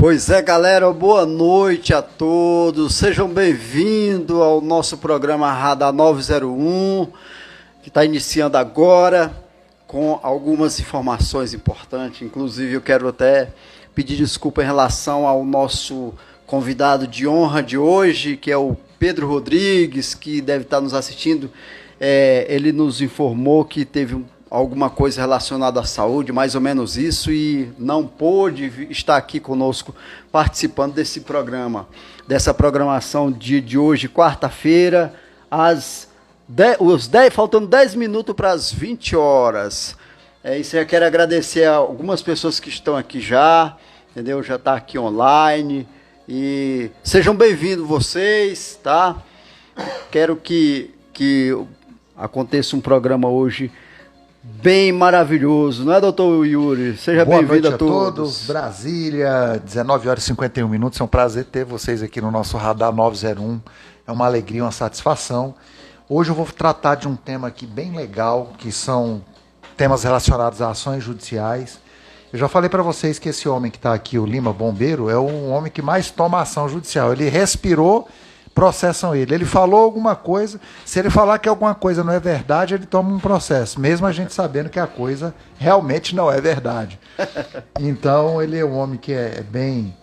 Pois é, galera, boa noite a todos. Sejam bem-vindos ao nosso programa Radar 901, que está iniciando agora com algumas informações importantes. Inclusive, eu quero até pedir desculpa em relação ao nosso convidado de honra de hoje, que é o Pedro Rodrigues, que deve estar nos assistindo. Ele nos informou que teve alguma coisa relacionada à saúde, mais ou menos isso, e não pôde estar aqui conosco participando desse programa, dessa programação de hoje, quarta-feira, faltando 10 minutos para as 20 horas. Isso eu quero agradecer a algumas pessoas que estão aqui já, entendeu? Já está aqui online, e sejam bem-vindos vocês, tá? Quero que aconteça um programa hoje bem maravilhoso, não é, doutor Yuri? Seja bem-vindo a todos. Brasília, 19 horas e 51 minutos. É um prazer ter vocês aqui no nosso Radar 901. É uma alegria, uma satisfação. Hoje eu vou tratar de um tema aqui bem legal, que são temas relacionados a ações judiciais. Eu já falei para vocês que esse homem que está aqui, o Lima Bombeiro, é o homem que mais toma ação judicial. Ele respirou, processam ele. Ele falou alguma coisa, se ele falar que alguma coisa não é verdade, ele toma um processo, mesmo a gente sabendo que a coisa realmente não é verdade. Então, ele é um homem que é bem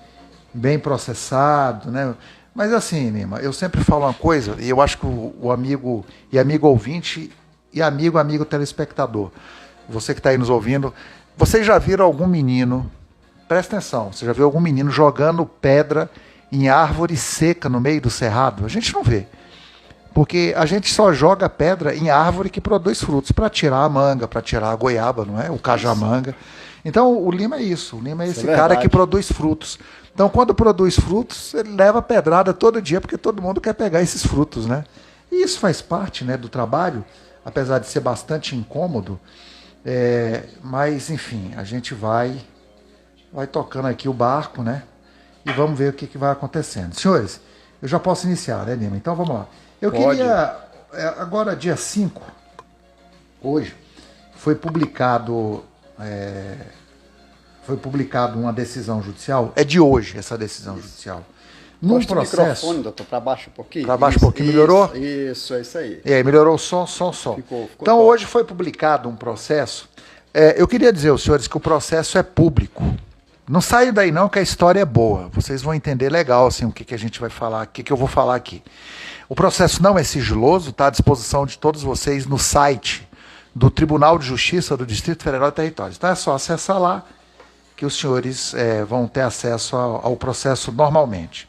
processado, né? Mas assim, Lima, eu sempre falo uma coisa, e eu acho que o amigo ouvinte e amigo telespectador, você que está aí nos ouvindo, vocês já viram algum menino, presta atenção, você já viu algum menino jogando pedra em árvore seca no meio do cerrado? A gente não vê. Porque a gente só joga pedra em árvore que produz frutos, para tirar a manga, para tirar a goiaba, não é? O cajamanga. Então o Lima é isso. O Lima é esse cara que produz frutos. Então quando produz frutos, ele leva pedrada todo dia, porque todo mundo quer pegar esses frutos, né? E isso faz parte, né, do trabalho, apesar de ser bastante incômodo. Mas, enfim, a gente vai tocando aqui o barco, né? E vamos ver o que vai acontecendo. Senhores, eu já posso iniciar, né, Lima? Então vamos lá. Eu queria, agora dia 5, hoje, foi publicado uma decisão judicial. É de hoje essa decisão judicial. Num processo. O microfone, doutor, para baixo um pouquinho. Para baixo um pouquinho, melhorou? Isso, é isso aí. Melhorou o som. Ficou então top. Hoje foi publicado um processo. Eu queria dizer aos senhores que o processo é público. Não saia daí não, que a história é boa. Vocês vão entender legal assim, o que a gente vai falar, o que eu vou falar aqui. O processo não é sigiloso, está à disposição de todos vocês no site do Tribunal de Justiça do Distrito Federal e Territórios. Então é só acessar lá que os senhores vão ter acesso ao processo normalmente.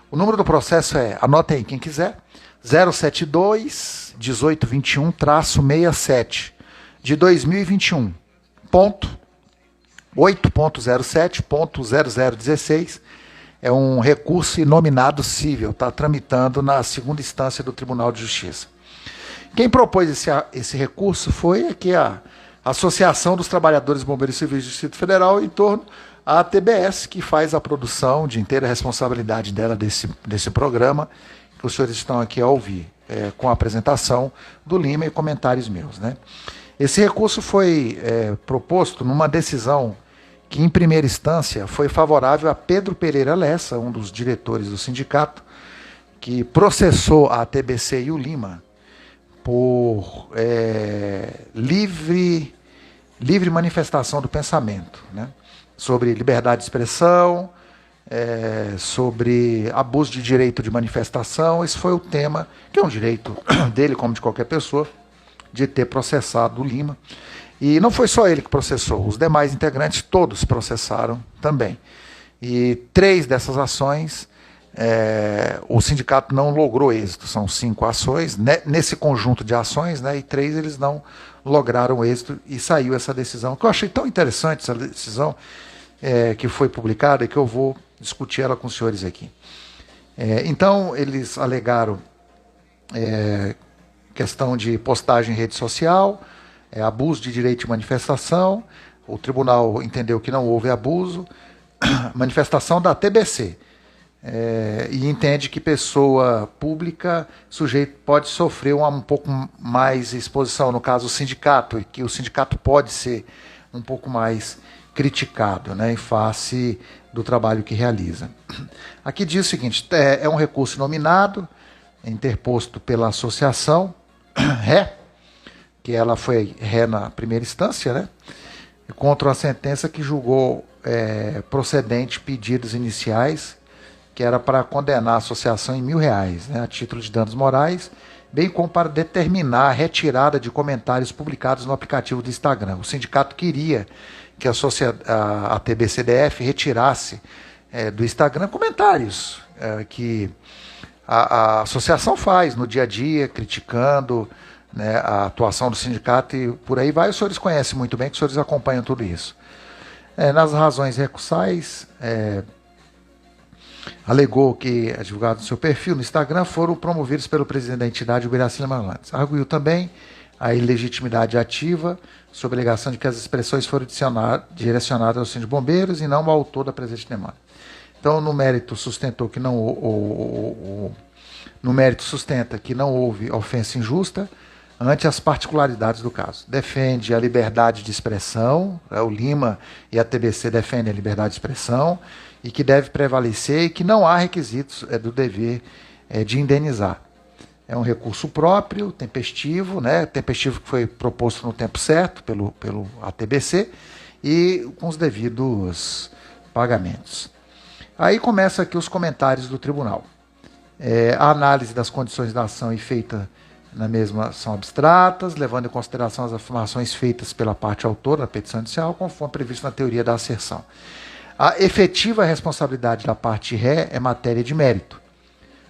O número do processo anotem aí quem quiser, 072-1821-67 de 2021, 8.07.0016, é um recurso inominado cível, está tramitando na segunda instância do Tribunal de Justiça. Quem propôs esse recurso foi aqui a Associação dos Trabalhadores Bombeiros Civis do Distrito Federal, em torno à TBS, que faz a produção de inteira responsabilidade dela desse programa, que os senhores estão aqui a ouvir, com a apresentação do Lima e comentários meus, né? Esse recurso foi proposto numa decisão que, em primeira instância, foi favorável a Pedro Pereira Lessa, um dos diretores do sindicato, que processou a TBC e o Lima por livre manifestação do pensamento, né? Sobre liberdade de expressão, sobre abuso de direito de manifestação. Esse foi o tema, que é um direito dele, como de qualquer pessoa, de ter processado o Lima. E não foi só ele que processou, os demais integrantes todos processaram também. E 3 dessas ações, o sindicato não logrou êxito, são 5 ações, né, nesse conjunto de ações, né, e 3 eles não lograram êxito, e saiu essa decisão, que eu achei tão interessante, essa decisão que foi publicada, e que eu vou discutir ela com os senhores aqui. Então, eles alegaram questão de postagem em rede social, abuso de direito de manifestação. O tribunal entendeu que não houve abuso, manifestação da TBC, e entende que pessoa pública, sujeito, pode sofrer um pouco mais exposição, no caso o sindicato, e que o sindicato pode ser um pouco mais criticado, né, em face do trabalho que realiza. Aqui diz o seguinte: é um recurso nominado, interposto pela associação RE, que ela foi ré na primeira instância, né? Contra uma sentença que julgou procedente pedidos iniciais, que era para condenar a associação em R$ 1.000, né, a título de danos morais, bem como para determinar a retirada de comentários publicados no aplicativo do Instagram. O sindicato queria que a TBCDF retirasse do Instagram comentários que a associação faz no dia a dia, criticando, né, a atuação do sindicato e por aí vai. Os senhores conhecem muito bem, que os senhores acompanham tudo isso. Nas razões recursais, alegou que advogados do seu perfil no Instagram foram promovidos pelo presidente da entidade, Ubiraci Lemalantes. Arguiu também a ilegitimidade ativa, sob a alegação de que as expressões foram direcionadas ao Sindicato de Bombeiros e não ao autor da presente demanda. Então, no mérito, sustentou que sustenta que não houve ofensa injusta ante as particularidades do caso. Defende a liberdade de expressão, o Lima e a TBC defendem a liberdade de expressão, e que deve prevalecer e que não há requisitos do dever de indenizar. É um recurso próprio, tempestivo, né? Tempestivo que foi proposto no tempo certo pelo ATBC e com os devidos pagamentos. Aí começa aqui os comentários do tribunal. A análise das condições da ação e feita na mesma são abstratas, levando em consideração as afirmações feitas pela parte autora da petição inicial, conforme previsto na teoria da asserção. A efetiva responsabilidade da parte ré é matéria de mérito.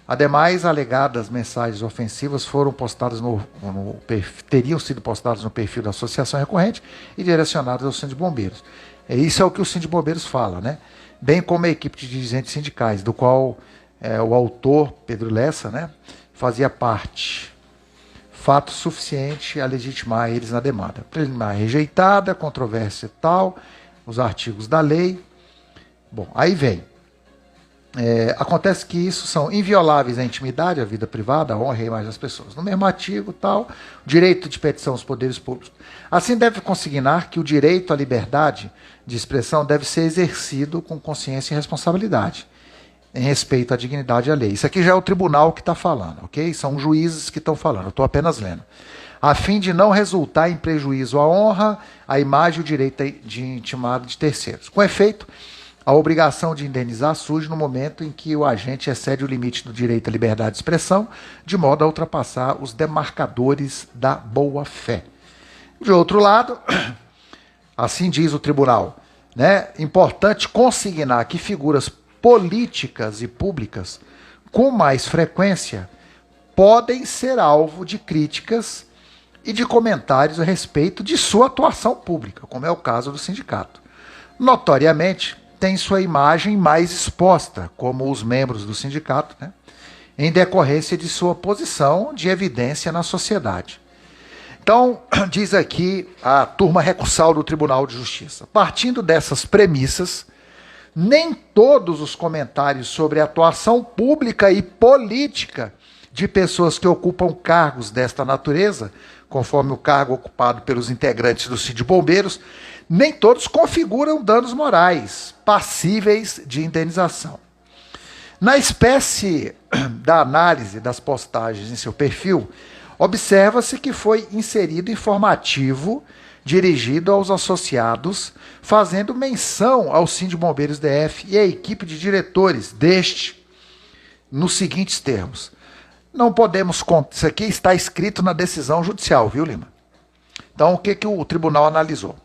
Ademais, alegadas mensagens ofensivas foram postadas teriam sido postadas no perfil da associação recorrente e direcionadas ao Sindicato de Bombeiros. Isso é o que o Sindicato de Bombeiros fala, né? Bem como a equipe de dirigentes sindicais, do qual o autor, Pedro Lessa, né, fazia parte. Fato suficiente a legitimar eles na demanda. Preliminar rejeitada, controvérsia tal, os artigos da lei. Bom, aí vem. Acontece que isso são invioláveis à intimidade, à vida privada, à honra e à imagem das pessoas. No mesmo artigo, tal, direito de petição aos poderes públicos. Assim deve consignar que o direito à liberdade de expressão deve ser exercido com consciência e responsabilidade, em respeito à dignidade e à lei. Isso aqui já é o tribunal que está falando, ok? São juízes que estão falando, eu estou apenas lendo. A fim de não resultar em prejuízo à honra, à imagem e o direito de intimado de terceiros. Com efeito, a obrigação de indenizar surge no momento em que o agente excede o limite do direito à liberdade de expressão, de modo a ultrapassar os demarcadores da boa-fé. De outro lado, assim diz o tribunal, né, importante consignar que figuras políticas e públicas, com mais frequência, podem ser alvo de críticas e de comentários a respeito de sua atuação pública, como é o caso do sindicato. Notoriamente, tem sua imagem mais exposta, como os membros do sindicato, né, em decorrência de sua posição de evidência na sociedade. Então, diz aqui a turma recursal do Tribunal de Justiça. Partindo dessas premissas, nem todos os comentários sobre a atuação pública e política de pessoas que ocupam cargos desta natureza, conforme o cargo ocupado pelos integrantes do Sindicato de Bombeiros, nem todos configuram danos morais passíveis de indenização. Na espécie da análise das postagens em seu perfil, observa-se que foi inserido informativo dirigido aos associados, fazendo menção ao Sindicato de Bombeiros DF e à equipe de diretores deste, nos seguintes termos. Não podemos... Isso aqui está escrito na decisão judicial, viu, Lima? Então, o que o tribunal analisou?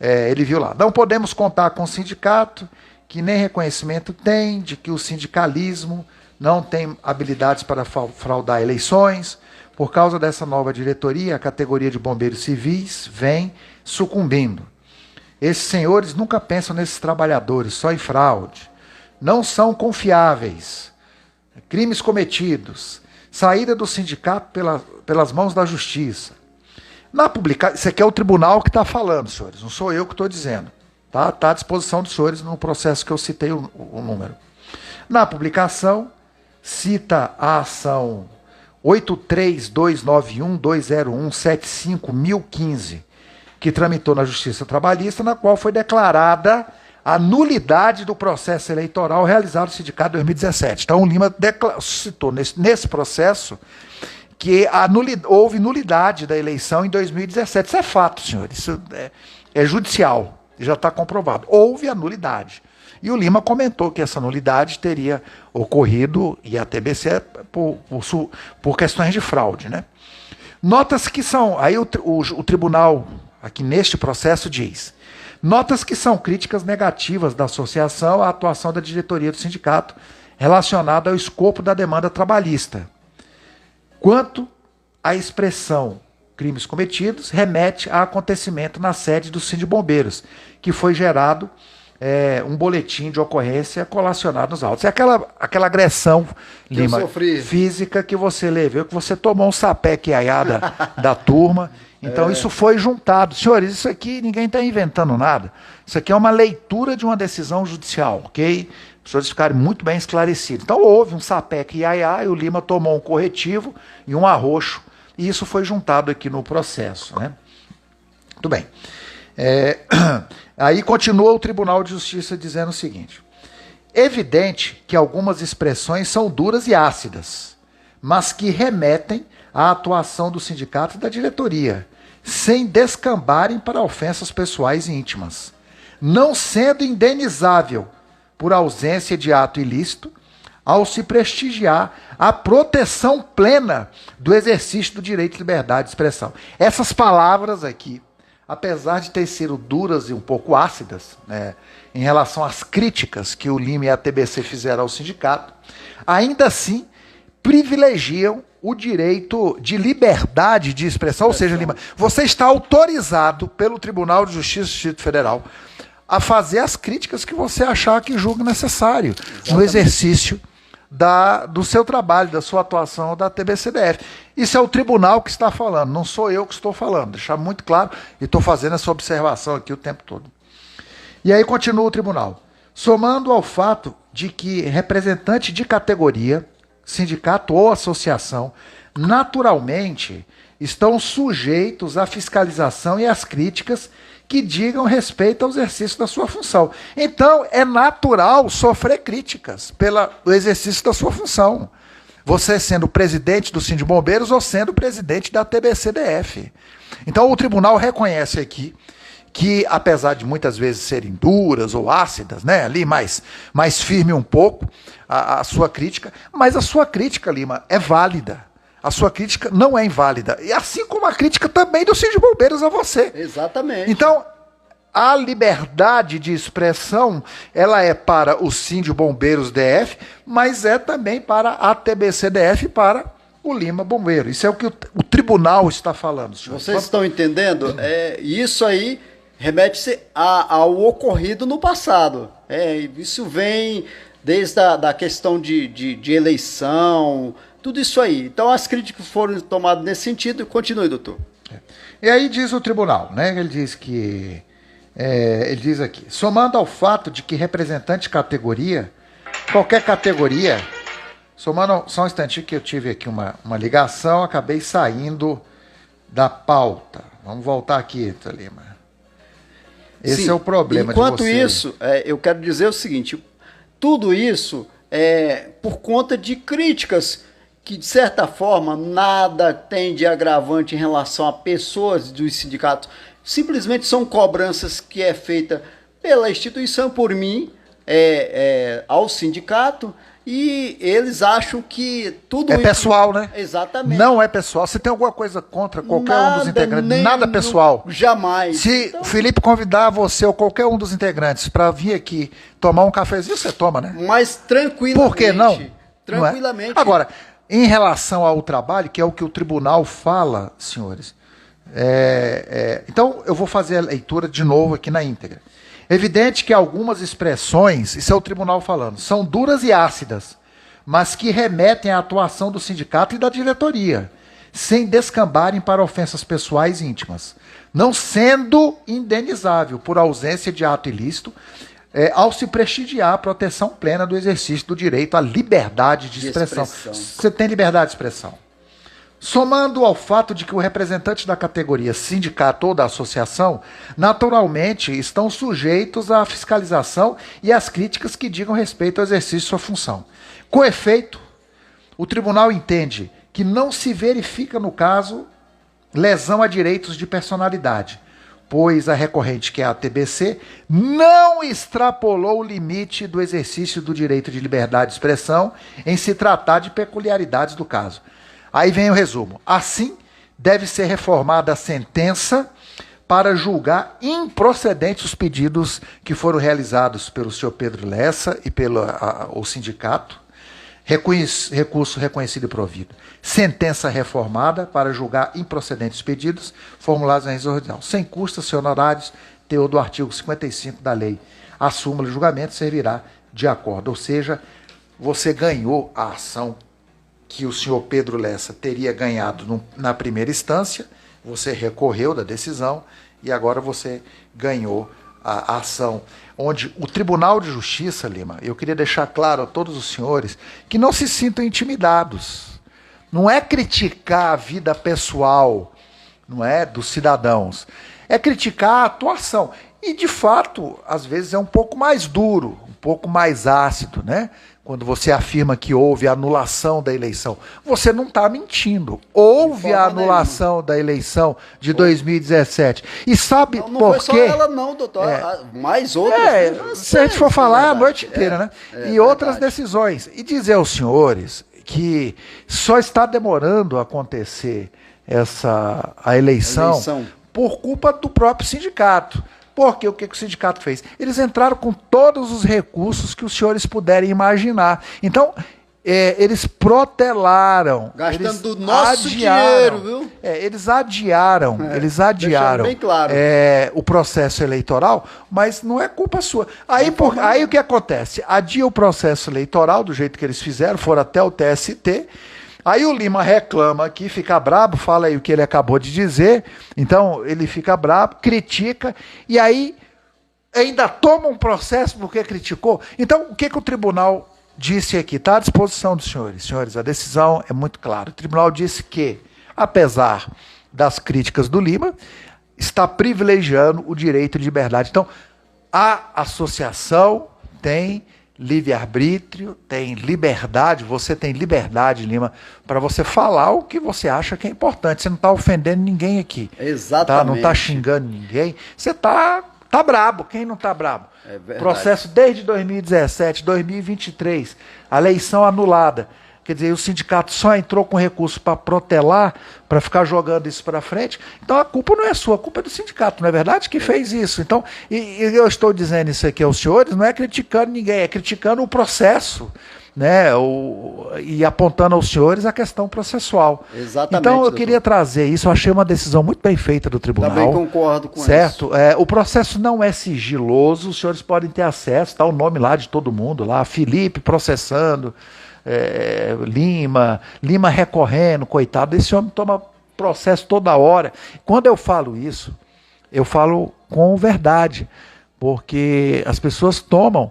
Ele viu lá. Não podemos contar com o sindicato, que nem reconhecimento tem, de que o sindicalismo não tem habilidades para fraudar eleições. Por causa dessa nova diretoria, a categoria de bombeiros civis vem sucumbindo. Esses senhores nunca pensam nesses trabalhadores, só em fraude. Não são confiáveis. Crimes cometidos. Saída do sindicato pelas mãos da justiça. Isso aqui é o tribunal que está falando, senhores. Não sou eu que estou dizendo. Tá à disposição dos senhores no processo que eu citei o número. Na publicação, cita a ação 8329120175015, que tramitou na Justiça Trabalhista, na qual foi declarada a nulidade do processo eleitoral realizado no sindicato em 2017. Então, o Lima citou nesse processo que houve nulidade da eleição em 2017. Isso é fato, senhores. Isso é judicial, já está comprovado. Houve a nulidade. E o Lima comentou que essa nulidade teria ocorrido, e a TBC, por questões de fraude, né? Notas que são... Aí o tribunal, aqui neste processo, diz: notas que são críticas negativas da associação à atuação da diretoria do sindicato relacionada ao escopo da demanda trabalhista. Quanto à expressão crimes cometidos, remete a acontecimento na sede do Sindibombeiros, que foi gerado um boletim de ocorrência colacionado nos autos. É aquela agressão, Lima, física que você levou, que você tomou um sapeque da turma. Então isso foi juntado. Senhores, isso aqui ninguém está inventando nada. Isso aqui é uma leitura de uma decisão judicial, ok? Para os senhores ficarem muito bem esclarecidos. Então houve um sapeque e o Lima tomou um corretivo e um arroxo, e isso foi juntado aqui no processo, né? Muito bem. Aí continua o Tribunal de Justiça dizendo o seguinte: evidente que algumas expressões são duras e ácidas, mas que remetem à atuação do sindicato e da diretoria, sem descambarem para ofensas pessoais e íntimas, não sendo indenizável por ausência de ato ilícito, ao se prestigiar a proteção plena do exercício do direito de liberdade de expressão. Essas palavras aqui, apesar de ter sido duras e um pouco ácidas, né, em relação às críticas que o Lima e a TBC fizeram ao sindicato, ainda assim privilegiam o direito de liberdade de expressão. Ou seja, Lima, você está autorizado pelo Tribunal de Justiça do Distrito Federal a fazer as críticas que você achar que julga necessário. Exatamente. No exercício do seu trabalho, da sua atuação da TBCDF. Isso é o tribunal que está falando, não sou eu que estou falando, deixar muito claro, e estou fazendo essa observação aqui o tempo todo. E aí continua o tribunal: somando ao fato de que representante de categoria, sindicato ou associação, naturalmente estão sujeitos à fiscalização e às críticas que digam respeito ao exercício da sua função. Então, é natural sofrer críticas pelo exercício da sua função. Você sendo presidente do Sindibombeiros ou sendo presidente da TBCDF. Então, o tribunal reconhece aqui que, apesar de muitas vezes serem duras ou ácidas, né, ali mais firme um pouco a sua crítica, mas a sua crítica, Lima, é válida. A sua crítica não é inválida. E assim como a crítica também do Sindibombeiros a você. Exatamente. Então, a liberdade de expressão, ela é para o Sindibombeiros DF, mas é também para a TBCDF e para o Lima Bombeiro. Isso é o que o tribunal está falando, senhor. Vocês estão entendendo? Isso aí remete-se ao ocorrido no passado. Isso vem desde a questão de eleição, tudo isso aí. Então as críticas foram tomadas nesse sentido. Continue, doutor. E aí diz o tribunal, né? Ele diz que... ele diz aqui: somando ao fato de que representante de categoria, qualquer categoria... Somando, só um instantinho que eu tive aqui uma ligação, acabei saindo da pauta. Vamos voltar aqui, Lima. Esse é o problema de você. Enquanto isso, eu quero dizer o seguinte: tudo isso é por conta de críticas que, de certa forma, nada tem de agravante em relação a pessoas dos sindicatos. Simplesmente são cobranças que é feita pela instituição, por mim, ao sindicato, e eles acham que tudo isso... É pessoal, né? Exatamente. Não é pessoal. Você tem alguma coisa contra qualquer um dos integrantes? Nada pessoal. Jamais. Se o Felipe convidar você ou qualquer um dos integrantes para vir aqui tomar um cafezinho, você toma, né? Mas tranquilamente. Por que não? Tranquilamente. Não é? Agora, em relação ao trabalho, que é o que o tribunal fala, senhores, então eu vou fazer a leitura de novo aqui na íntegra. Evidente que algumas expressões, isso é o tribunal falando, são duras e ácidas, mas que remetem à atuação do sindicato e da diretoria, sem descambarem para ofensas pessoais e íntimas, não sendo indenizável por ausência de ato ilícito, ao se prestigiar a proteção plena do exercício do direito à liberdade de expressão. Você tem liberdade de expressão. Somando ao fato de que o representante da categoria, sindicato ou da associação, naturalmente estão sujeitos à fiscalização e às críticas que digam respeito ao exercício de sua função. Com efeito, o tribunal entende que não se verifica no caso lesão a direitos de personalidade, pois a recorrente, que é a TBC, não extrapolou o limite do exercício do direito de liberdade de expressão em se tratar de peculiaridades do caso. Aí vem o resumo. Assim, deve ser reformada a sentença para julgar improcedentes os pedidos que foram realizados pelo senhor Pedro Lessa e pelo o sindicato. Recurso reconhecido e provido. Sentença reformada para julgar improcedentes os pedidos formulados na resolução, sem custas, sem honorários, teor do artigo 55 da lei. A súmula de julgamento servirá de acordo. Ou seja, você ganhou a ação que o senhor Pedro Lessa teria ganhado na primeira instância, você recorreu da decisão e agora você ganhou a ação, onde o Tribunal de Justiça, Lima, eu queria deixar claro a todos os senhores que não se sintam intimidados. Não é criticar a vida pessoal, não é, dos cidadãos, é criticar a atuação. E, de fato, às vezes é um pouco mais duro, um pouco mais ácido, né? Quando você afirma que houve anulação da eleição, você não está mentindo. Houve a anulação da eleição de 2017. E sabe por quê? Não foi só ela não, doutor. Mais outras. Se a gente for falar, é a noite inteira, né? E outras decisões. E dizer aos senhores que só está demorando a acontecer a eleição por culpa do próprio sindicato. Porque o que o sindicato fez? Eles entraram com todos os recursos que os senhores puderem imaginar. Então, eles protelaram. Gastando do nosso dinheiro, viu? Eles adiaram bem claro. O processo eleitoral, mas não é culpa sua. Aí o que acontece? Adia o processo eleitoral, do jeito que eles fizeram, foram até o TST. Aí o Lima reclama aqui, fica brabo, fala aí o que ele acabou de dizer, então ele fica brabo, critica, e aí ainda toma um processo porque criticou. Então, o que o tribunal disse aqui? Está à disposição dos senhores. Senhores, a decisão é muito clara. O tribunal disse que, apesar das críticas do Lima, está privilegiando o direito de liberdade. Então, a associação tem livre-arbítrio, tem liberdade, você tem liberdade, Lima, para você falar o que você acha que é importante. Você não está ofendendo ninguém aqui. Exatamente. Tá? Não está xingando ninguém. Você está brabo. Quem não está brabo? É verdade. Processo desde 2017, 2023, a eleição anulada. Quer dizer, o sindicato só entrou com recurso para protelar, para ficar jogando isso para frente. Então a culpa não é sua, a culpa é do sindicato, não é verdade? Que fez isso. Então, e eu estou dizendo isso aqui aos senhores, não é criticando ninguém, é criticando o processo, né? E apontando aos senhores a questão processual. Exatamente. Então eu queria trazer isso, eu achei uma decisão muito bem feita do tribunal. Também concordo com certo? isso. O processo não é sigiloso, os senhores podem ter acesso, está o nome lá de todo mundo, lá, Felipe processando. Lima recorrendo, coitado, esse homem toma processo toda hora. Quando eu falo isso, eu falo com verdade, porque as pessoas tomam,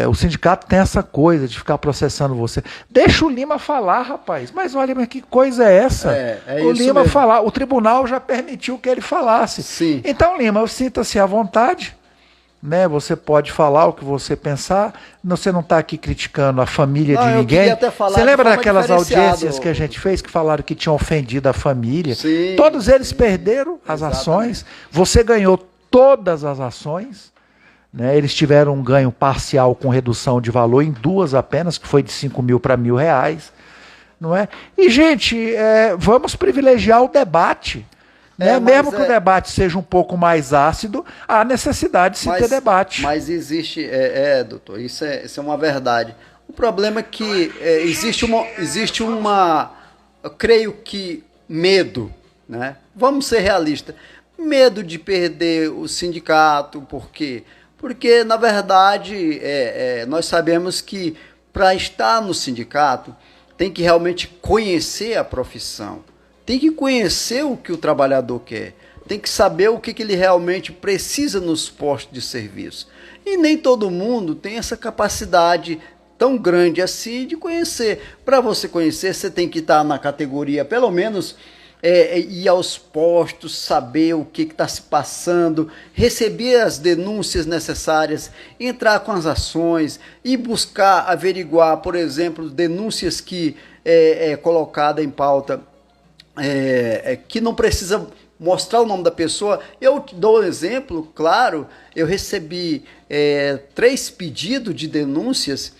o sindicato tem essa coisa de ficar processando você. Deixa o Lima falar, rapaz, mas olha, mas que coisa é essa? O Lima mesmo. Falar, o tribunal já permitiu que ele falasse. Sim. Então, Lima, sinta-se à vontade. Né, você pode falar o que você pensar, você não está aqui criticando a família de ninguém. Você lembra daquelas audiências que a gente fez que falaram que tinham ofendido a família? Sim, todos eles perderam as ações, você ganhou todas as ações, né, eles tiveram um ganho parcial com redução de valor em duas apenas, que foi de 5 mil para R$1.000, não é? E, gente, vamos privilegiar o debate. Mesmo que o debate seja um pouco mais ácido, há necessidade de se ter debate. Mas existe, doutor, isso é uma verdade. O problema é que existe uma, eu creio que, medo, né? Vamos ser realistas, medo de perder o sindicato, por quê? Porque, na verdade, nós sabemos que para estar no sindicato tem que realmente conhecer a profissão. Tem que conhecer o que o trabalhador quer, tem que saber o que ele realmente precisa nos postos de serviço. E nem todo mundo tem essa capacidade tão grande assim de conhecer. Para você conhecer, você tem que estar na categoria, pelo menos, ir aos postos, saber o que está se passando, receber as denúncias necessárias, entrar com as ações e buscar averiguar, por exemplo, denúncias que é colocada em pauta, que não precisa mostrar o nome da pessoa. Eu te dou um exemplo, claro, eu recebi 3 pedidos de denúncias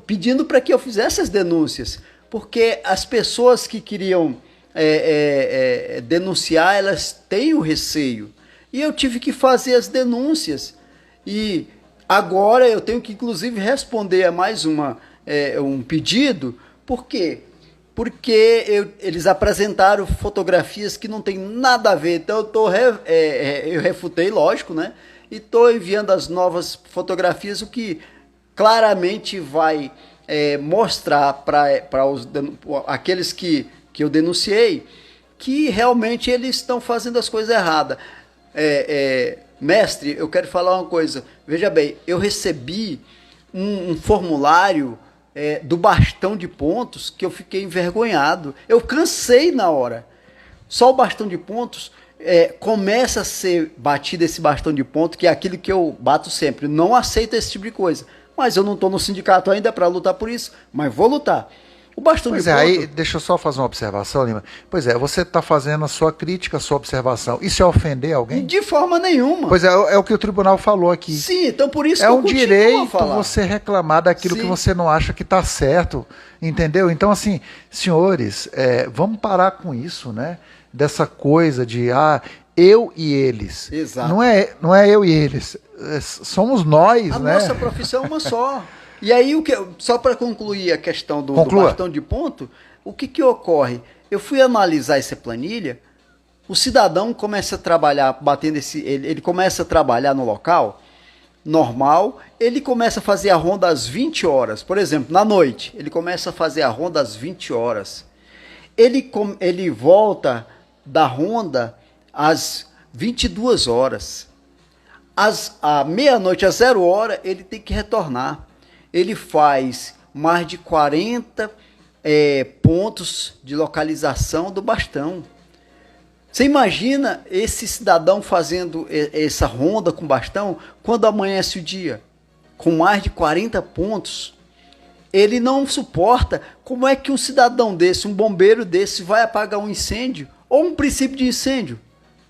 pedindo para que eu fizesse as denúncias, porque as pessoas que queriam denunciar, elas têm o receio, e eu tive que fazer as denúncias, e agora eu tenho que inclusive responder a mais um pedido. Por quê? Porque eles apresentaram fotografias que não tem nada a ver. Então eu refutei, lógico, né? E estou enviando as novas fotografias, o que claramente vai mostrar para aqueles que eu denunciei que realmente eles estão fazendo as coisas erradas. Mestre, eu quero falar uma coisa. Veja bem, eu recebi um formulário do bastão de pontos que eu fiquei envergonhado. Eu cansei na hora. Só o bastão de pontos começa a ser batido, esse bastão de ponto, que é aquilo que eu bato sempre. Não aceito esse tipo de coisa. Mas eu não estou no sindicato ainda para lutar por isso, mas vou lutar. O bastão de ponto... aí deixa eu só fazer uma observação, Lima. Pois é, você está fazendo a sua crítica, a sua observação. Isso é ofender alguém? De forma nenhuma. Pois é o que o tribunal falou aqui. Sim, então por isso que eu continuo a falar. É um direito você reclamar daquilo que você não acha que está certo, entendeu? Então, assim, senhores, vamos parar com isso, né? Dessa coisa de, eu e eles. Exato. Não é eu e eles, somos nós, a né? Nossa profissão é uma só. E aí, só para concluir a questão do bastão de ponto, o que ocorre? Eu fui analisar essa planilha, o cidadão começa a trabalhar, ele começa a trabalhar no local, normal, ele começa a fazer a ronda às 20 horas, por exemplo, na noite, ele começa a fazer a ronda às 20 horas. Ele volta da ronda às 22 horas. À meia-noite, às 0 hora, ele tem que retornar. Ele faz mais de 40 pontos de localização do bastão. Você imagina esse cidadão fazendo essa ronda com bastão quando amanhece o dia? Com mais de 40 pontos. Ele não suporta. Como é que um cidadão desse, um bombeiro desse, vai apagar um incêndio ou um princípio de incêndio?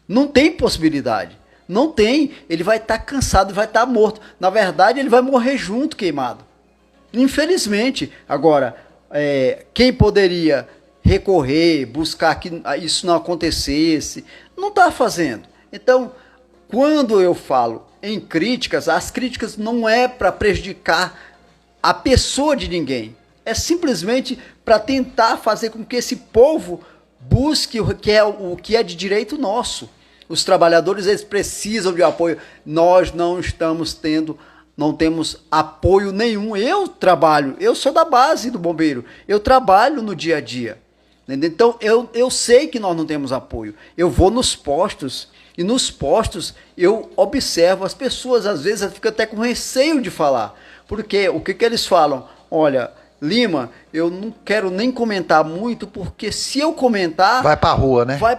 Não tem possibilidade. Não tem. Ele vai estar cansado, vai estar morto. Na verdade, ele vai morrer junto, queimado. Infelizmente. Agora, quem poderia recorrer, buscar que isso não acontecesse, não está fazendo. Então, quando eu falo em críticas, as críticas não é para prejudicar a pessoa de ninguém. É simplesmente para tentar fazer com que esse povo busque o que é de direito nosso. Os trabalhadores, eles precisam de apoio. Nós não temos apoio nenhum. Eu sou da base do bombeiro, eu trabalho no dia a dia. Entendeu? Então, eu sei que nós não temos apoio. Eu vou nos postos, e nos postos eu observo as pessoas, às vezes ficam até com receio de falar. Porque o que eles falam? Olha, Lima, eu não quero nem comentar muito, porque se eu comentar... Vai pra rua, né? Vai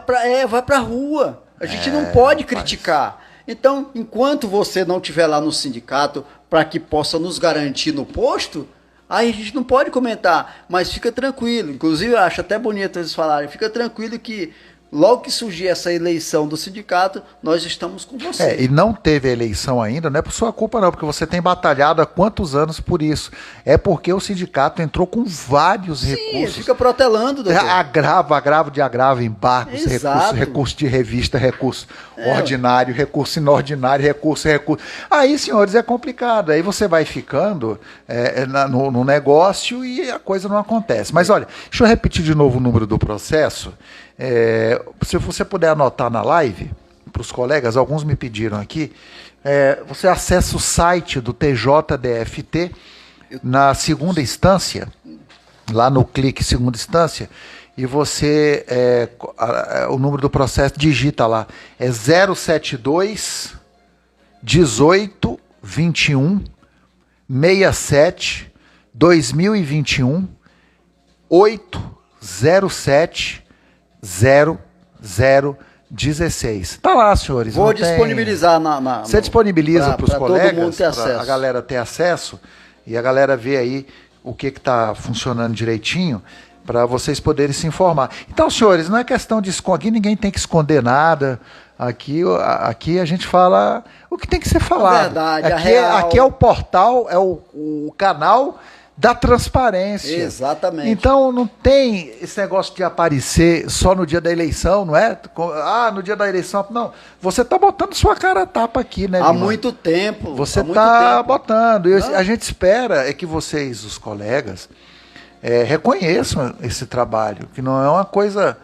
pra rua. A gente não pode criticar. Então, enquanto você não estiver lá no sindicato para que possa nos garantir no posto, aí a gente não pode comentar, mas fica tranquilo. Inclusive, eu acho até bonito eles falarem, fica tranquilo que logo que surgir essa eleição do sindicato, nós estamos com você. E não teve eleição ainda, não é por sua culpa não, porque você tem batalhado há quantos anos por isso. É porque o sindicato entrou com vários recursos. Fica protelando, doutor. Agravo de agravo, embargos, recurso de revista, recurso ordinário, recurso inordinário, recurso. Aí, senhores, é complicado. Aí você vai ficando no negócio e a coisa não acontece. Mas olha, deixa eu repetir de novo o número do processo. Se você puder anotar na live, para os colegas, alguns me pediram aqui, você acessa o site do TJDFT na segunda instância, lá no clique segunda instância, e você, o número do processo, digita lá, 072 18 21 67 2021 807 0016. Tá lá, senhores. Vou disponibilizar na Você disponibiliza para os colegas, para a galera ter acesso e a galera ver aí o que está funcionando direitinho para vocês poderem se informar. Então, senhores, não é questão de esconder, aqui ninguém tem que esconder nada. Aqui a gente fala o que tem que ser falado. A verdade, aqui é o portal, é o canal da transparência. Exatamente. Então não tem esse negócio de aparecer só no dia da eleição, não é? No dia da eleição. Não, você está botando sua cara a tapa aqui, né, Há Lima? muito tempo. Você está botando. A gente espera que vocês, os colegas, reconheçam esse trabalho, que não é uma coisa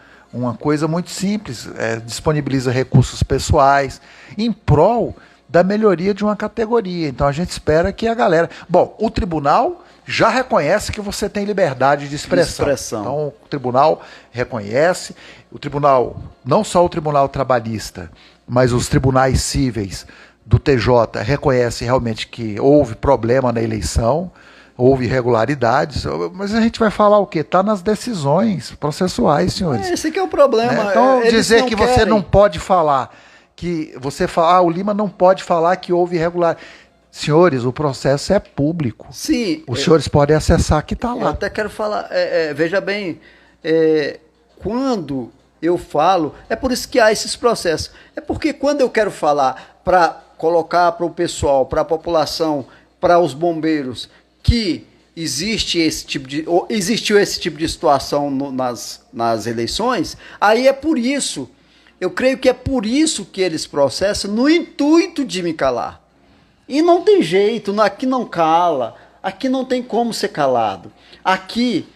muito simples. Disponibiliza recursos pessoais em prol da melhoria de uma categoria. Então a gente espera que a galera... Bom, o tribunal já reconhece que você tem liberdade de expressão. Então o tribunal reconhece, o tribunal, não só o tribunal trabalhista, mas os tribunais cíveis do TJ reconhecem realmente que houve problema na eleição, houve irregularidades, mas a gente vai falar o quê? Está nas decisões processuais, senhores. Esse que é o problema. Né? Então dizer que querem. Você não pode falar, que você fala, o Lima não pode falar que houve irregularidade. Senhores, o processo é público. Sim. Os senhores podem acessar que está lá. Eu até quero falar, veja bem, quando eu falo, é por isso que há esses processos. É porque quando eu quero falar para colocar para o pessoal, para a população, para os bombeiros, que existiu esse tipo de situação nas eleições, aí é por isso. Eu creio que é por isso que eles processam, no intuito de me calar. E não tem jeito, aqui não cala, aqui não tem como ser calado. Aqui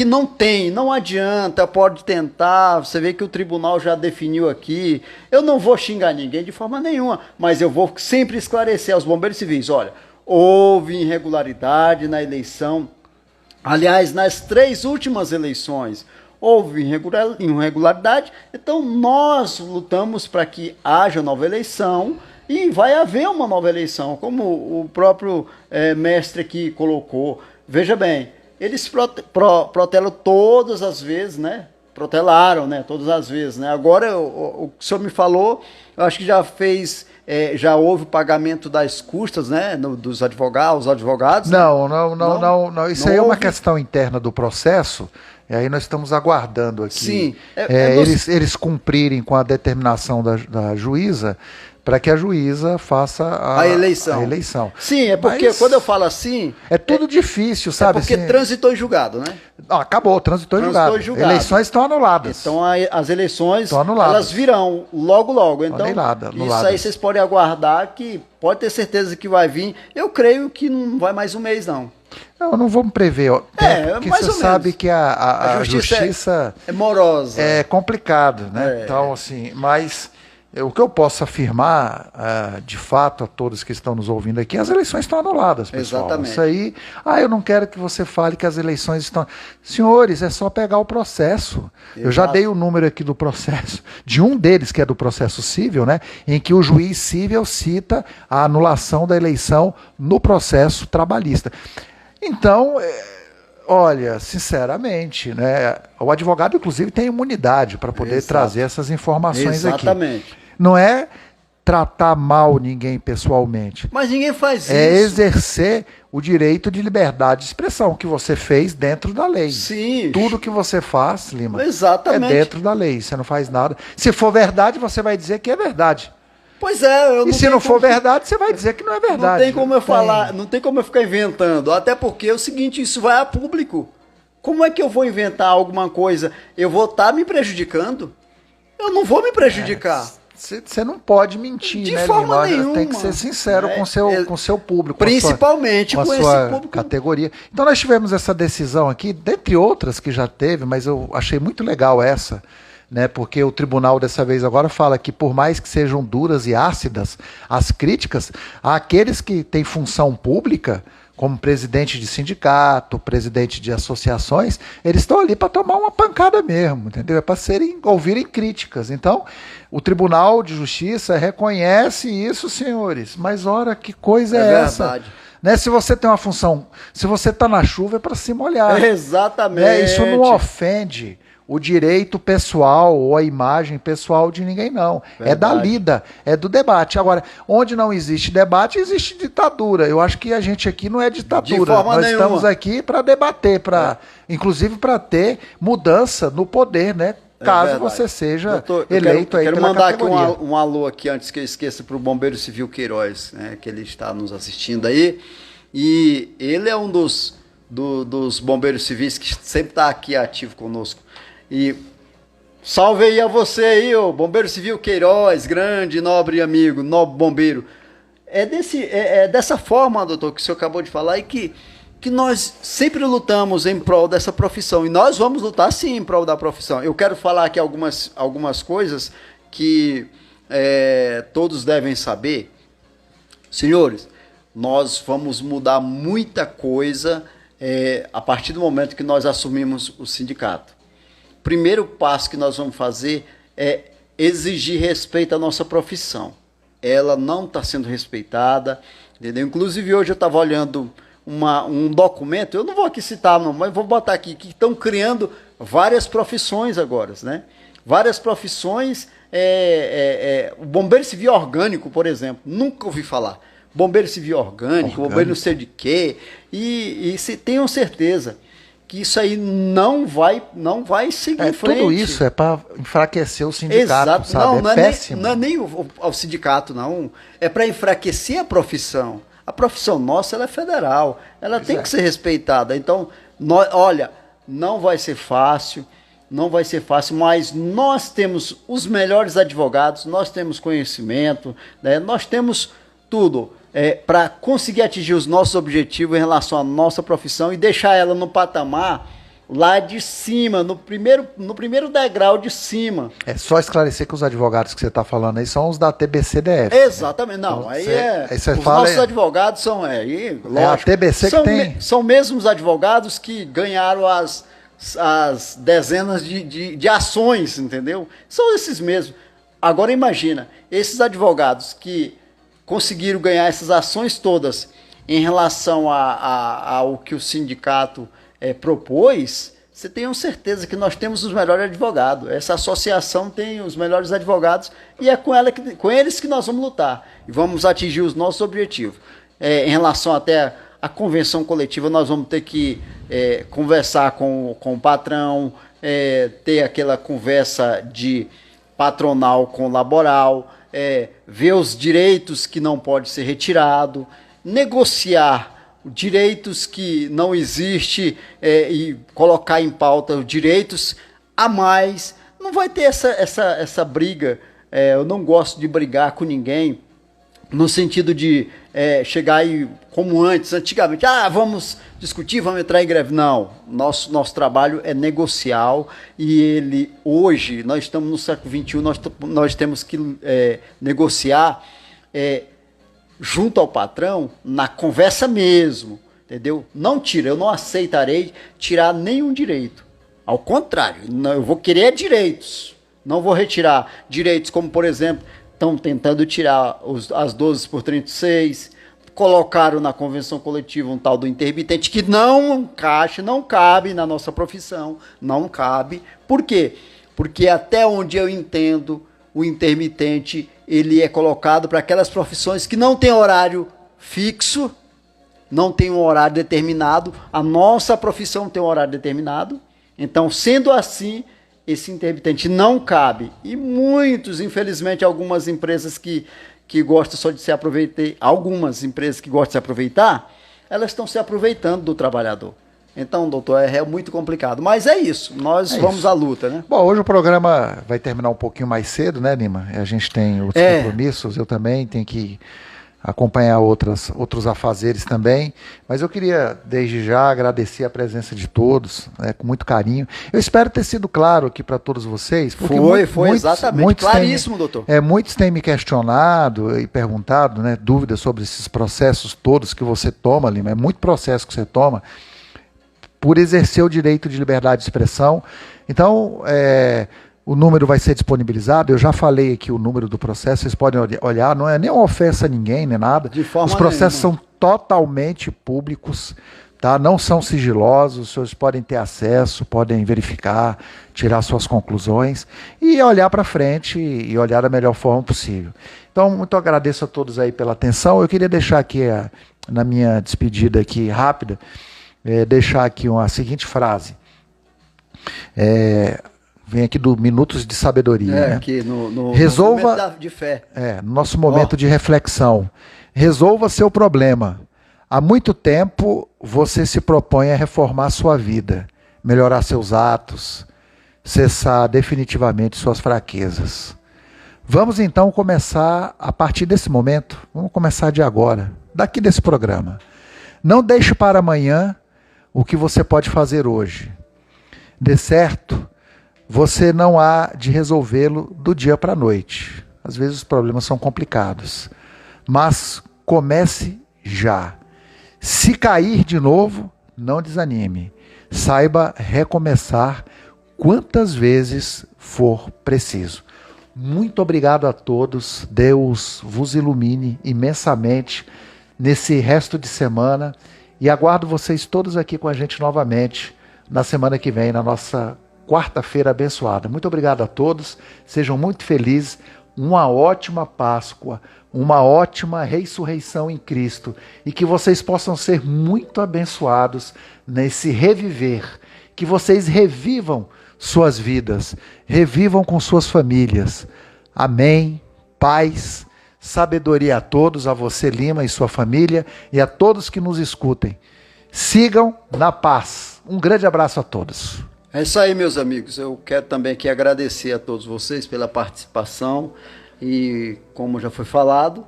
não adianta, pode tentar, você vê que o tribunal já definiu aqui. Eu não vou xingar ninguém de forma nenhuma, mas eu vou sempre esclarecer aos bombeiros civis, olha, houve irregularidade na eleição, aliás, nas 3 últimas eleições, houve irregularidade, então nós lutamos para que haja nova eleição. E vai haver uma nova eleição, como o próprio mestre aqui colocou. Veja bem, eles protelam todas as vezes, né? Protelaram, né? Todas as vezes, né? Agora, o que o senhor me falou, eu acho que já houve o pagamento das custas, né? Dos advogados, os advogados. Não. Isso não aí é uma houve? Questão interna do processo. E aí nós estamos aguardando aqui. Sim. Eles cumprirem com a determinação da juíza, para que a juíza faça a eleição. Sim, é porque quando eu falo assim... É tudo difícil, sabe? É porque assim, transitou em julgado, né? Acabou, transitou em julgado. Eleições estão anuladas. Então as eleições, elas virão logo. Então, anuladas. Isso aí vocês podem aguardar, que pode ter certeza que vai vir. Eu creio que não vai mais um mês, não. Não vamos prever. Porque mais você ou sabe menos. que a justiça é morosa. É complicado, né? Então, assim, mas... O que eu posso afirmar, de fato, a todos que estão nos ouvindo aqui, as eleições estão anuladas, pessoal. Exatamente. Isso aí, eu não quero que você fale que as eleições estão... Senhores, é só pegar o processo. Exato. Eu já dei o número aqui do processo, de um deles, que é do processo civil, né, em que o juiz civil cita a anulação da eleição no processo trabalhista. Então... Olha, sinceramente, né, o advogado, inclusive, tem imunidade para poder trazer essas informações aqui. Exatamente. Não é tratar mal ninguém pessoalmente. Mas ninguém faz isso. É exercer o direito de liberdade de expressão que você fez dentro da lei. Sim. Tudo que você faz, Lima, exatamente, é dentro da lei. Você não faz nada. Se for verdade, você vai dizer que é verdade. Pois é, e se não for verdade, você vai dizer que não é verdade. Não tem como eu falar, não tem como eu ficar inventando. Até porque é o seguinte, isso vai a público. Como é que eu vou inventar alguma coisa? Eu vou estar me prejudicando? Eu não vou me prejudicar. Você não pode mentir, de né, forma Lima? nenhuma. Tem que ser sincero com o seu público. Principalmente com a com sua esse público. categoria. Então nós tivemos essa decisão aqui, dentre outras que já teve, mas eu achei muito legal essa, né, porque o tribunal dessa vez agora fala que por mais que sejam duras e ácidas as críticas, àqueles que têm função pública, como presidente de sindicato, presidente de associações, eles estão ali para tomar uma pancada mesmo, entendeu? É para ouvirem críticas. Então, o Tribunal de Justiça reconhece isso, senhores. Mas, ora, que coisa é essa? Verdade. Né? Se você tem uma função, se você está na chuva é para se molhar. Exatamente. Né? Isso não ofende o direito pessoal ou a imagem pessoal de ninguém, não. Verdade. É da lida, é do debate. Agora, onde não existe debate, existe ditadura. Eu acho que a gente aqui não é ditadura. Nós estamos aqui para debater, inclusive para ter mudança no poder, né? Caso você seja eleito aí pela categoria. Quero mandar aqui um alô aqui, antes que eu esqueça, para o Bombeiro Civil Queiroz, né, que ele está nos assistindo aí. E ele é um dos bombeiros civis que sempre está aqui ativo conosco. E salve aí a você aí, ô Bombeiro Civil Queiroz, grande, nobre amigo, nobre bombeiro. É dessa forma, doutor, que o senhor acabou de falar, e que nós sempre lutamos em prol dessa profissão. E nós vamos lutar sim em prol da profissão. Eu quero falar aqui algumas coisas que todos devem saber. Senhores, nós vamos mudar muita coisa a partir do momento que nós assumimos o sindicato. Primeiro passo que nós vamos fazer é exigir respeito à nossa profissão. Ela não está sendo respeitada, entendeu? Inclusive hoje eu estava olhando um documento, eu não vou aqui citar não, mas vou botar aqui, que estão criando várias profissões agora, né? Várias profissões, o bombeiro civil orgânico, por exemplo, nunca ouvi falar. Bombeiro civil orgânico. Bombeiro não sei de quê, e tenham certeza que isso aí não vai seguir em frente. Tudo isso é para enfraquecer o sindicato, exato. Sabe? Não, péssimo. Não é nem o sindicato, não. É para enfraquecer a profissão. A profissão nossa ela é federal. Ela tem que ser respeitada. Então, olha, não vai ser fácil, mas nós temos os melhores advogados, nós temos conhecimento, né? Nós temos tudo para conseguir atingir os nossos objetivos em relação à nossa profissão e deixar ela no patamar lá de cima, no primeiro degrau de cima. É só esclarecer que os advogados que você está falando aí são os da TBCDF. Exatamente, né? Não, então, os nossos advogados são, lógico, a TBC que tem. São mesmos advogados que ganharam as dezenas de ações, entendeu? São esses mesmos. Agora imagina, esses advogados que conseguiram ganhar essas ações todas em relação ao que o sindicato propôs, você tenha certeza que nós temos os melhores advogados. Essa associação tem os melhores advogados e é com eles que nós vamos lutar e vamos atingir os nossos objetivos. Em relação até à convenção coletiva, nós vamos ter que conversar com o patrão, ter aquela conversa de patronal com laboral, ver os direitos que não pode ser retirado, negociar direitos que não existem e colocar em pauta os direitos a mais. Não vai ter essa briga. Eu não gosto de brigar com ninguém no sentido de chegar aí como antigamente, vamos discutir, vamos entrar em greve. Não, nosso trabalho é negocial e hoje, nós estamos no século XXI, nós temos que negociar junto ao patrão, na conversa mesmo, entendeu? Eu não aceitarei tirar nenhum direito, ao contrário, eu vou querer direitos, não vou retirar direitos como, por exemplo, estão tentando tirar as 12 por 36, colocaram na convenção coletiva um tal do intermitente que não cabe na nossa profissão, não cabe. Por quê? Porque até onde eu entendo, o intermitente ele é colocado para aquelas profissões que não tem horário fixo, não tem um horário determinado. A nossa profissão tem um horário determinado. Então, sendo assim, esse intermitente não cabe. E muitos, infelizmente, algumas empresas que gostam só de se aproveitar, algumas empresas que gostam de se aproveitar, elas estão se aproveitando do trabalhador. Então, doutor, é muito complicado. Mas é isso, nós vamos à luta, né? Bom, hoje o programa vai terminar um pouquinho mais cedo, né, Lima? A gente tem outros compromissos, eu também tenho que acompanhar outros afazeres também, mas eu queria desde já agradecer a presença de todos, com muito carinho. Eu espero ter sido claro aqui para todos vocês. Porque foi exatamente, claríssimo, doutor. Muitos têm me questionado e perguntado, né, dúvidas sobre esses processos todos que você toma, Lima, é muito processo que você toma, por exercer o direito de liberdade de expressão. Então, o número vai ser disponibilizado, eu já falei aqui o número do processo, vocês podem olhar, não é nem uma ofensa a ninguém, nem nada. De forma Os processos nenhuma. são totalmente públicos, tá? Não são sigilosos, os senhores podem ter acesso, podem verificar, tirar suas conclusões e olhar para frente e olhar da melhor forma possível. Então, muito agradeço a todos aí pela atenção. Eu queria deixar aqui, na minha despedida aqui rápida, deixar aqui uma seguinte frase. Vem aqui do Minutos de Sabedoria. Né? Aqui no Resolva, de fé. No nosso momento de reflexão. Resolva seu problema. Há muito tempo você se propõe a reformar sua vida, melhorar seus atos, cessar definitivamente suas fraquezas. Vamos então começar a partir desse momento. Vamos começar de agora, daqui desse programa. Não deixe para amanhã o que você pode fazer hoje. De certo, você não há de resolvê-lo do dia para a noite. Às vezes os problemas são complicados. Mas comece já. Se cair de novo, não desanime. Saiba recomeçar quantas vezes for preciso. Muito obrigado a todos. Deus vos ilumine imensamente nesse resto de semana. E aguardo vocês todos aqui com a gente novamente na semana que vem, na nossa quarta-feira abençoada. Muito obrigado a todos. Sejam muito felizes. Uma ótima Páscoa, uma ótima ressurreição em Cristo e que vocês possam ser muito abençoados nesse reviver, que vocês revivam suas vidas, revivam com suas famílias. Amém. Paz, sabedoria a todos, a você, Lima, e sua família, e a todos que nos escutem. Sigam na paz. Um grande abraço a todos. É isso aí, meus amigos. Eu quero também aqui agradecer a todos vocês pela participação e, como já foi falado,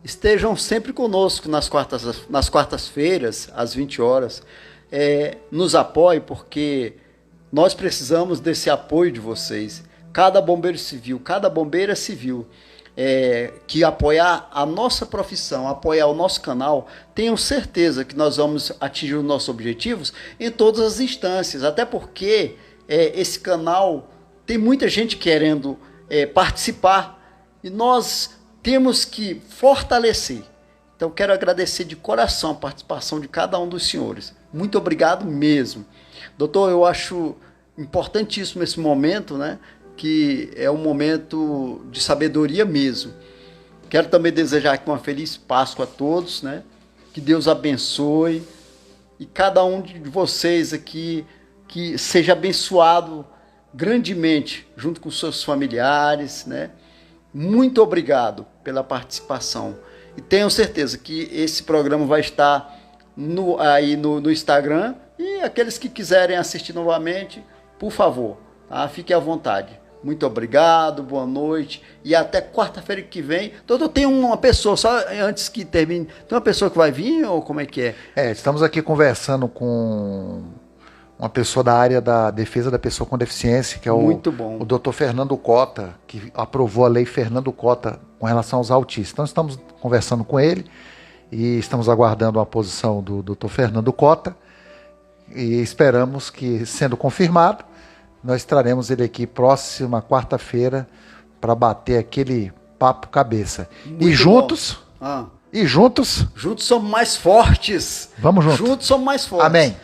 estejam sempre conosco nas quartas-feiras, às 20 horas. Nos apoie, porque nós precisamos desse apoio de vocês. Cada bombeiro civil, cada bombeira civil que apoiar a nossa profissão, apoiar o nosso canal, tenham certeza que nós vamos atingir os nossos objetivos em todas as instâncias, até porque esse canal tem muita gente querendo participar e nós temos que fortalecer. Então quero agradecer de coração a participação de cada um dos senhores. Muito obrigado mesmo. Doutor, eu acho importantíssimo esse momento, né? Que é um momento de sabedoria mesmo. Quero também desejar aqui uma feliz Páscoa a todos, né? Que Deus abençoe e cada um de vocês aqui que seja abençoado grandemente junto com seus familiares, né? Muito obrigado pela participação e tenho certeza que esse programa vai estar aí no Instagram e aqueles que quiserem assistir novamente, por favor, tá? Fique à vontade. Muito obrigado, boa noite e até quarta-feira que vem. Doutor, tem uma pessoa, só antes que termine, tem uma pessoa que vai vir ou como é que é? Estamos aqui conversando com uma pessoa da área da defesa da pessoa com deficiência, que é o doutor Fernando Cota, que aprovou a lei Fernando Cota com relação aos autistas. Então estamos conversando com ele e estamos aguardando a posição do doutor Fernando Cota e esperamos que, sendo confirmado, nós traremos ele aqui próxima quarta-feira para bater aquele papo cabeça. Muito e juntos, bom. juntos somos mais fortes. Vamos juntos. Juntos somos mais fortes. Amém.